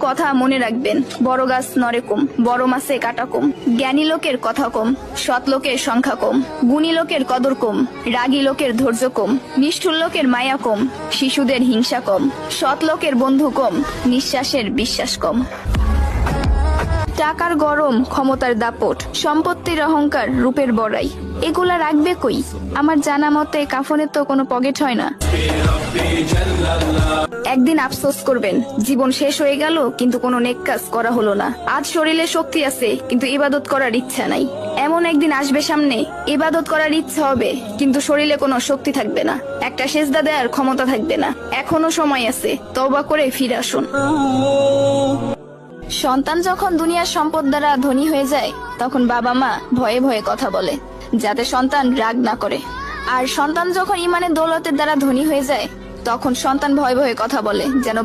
কথা মনে রাখবেন, বড় গাছ নড়ে কম, বড় মাছে কাটা কম, জ্ঞানী লোকের কথা কম, সৎ লোকের সংখ্যা কম, গুণী লোকের কদর কম, রাগী লোকের ধৈর্য কম, নিষ্ঠুর লোকের মায়া কম, শিশুদের হিংসা কম, সৎ লোকের বন্ধু কম, নিঃশ্বাসের বিশ্বাস কম। টাকার গরম, ক্ষমতার দাপট, সম্পত্তির অহংকার, রূপের বড়াই, এগুলা রাখবে কই? আমার জানা মতে কাফনের তো কোনো পকেট হয় না। একদিন আফসোস করবেন, জীবন শেষ হয়ে গেল কিন্তু কোনো নেক কাজ করা হলো না। আজ শরীরে শক্তি আছে কিন্তু ইবাদত করার ইচ্ছা নাই। এমন একদিন আসবে সামনে, ইবাদত করার ইচ্ছা হবে কিন্তু শরীরে কোনো শক্তি থাকবে না, একটা সেজদা দেওয়ার ক্ষমতা থাকবে না। এখনো সময় আছে, তওবা করে ফিরে আসুন। সন্তান যখন দুনিয়ার সম্পদ দ্বারা ধনী হয়ে যায় তখন বাবা মা ভয়ে ভয়ে কথা বলে যাতে সন্তান রাগ না করে, আর সন্তান যখন ইমানের দৌলতের দ্বারা ধনী হয়ে যায় তখন সন্তান ভয়ে ভয়ে কথা বলে যেন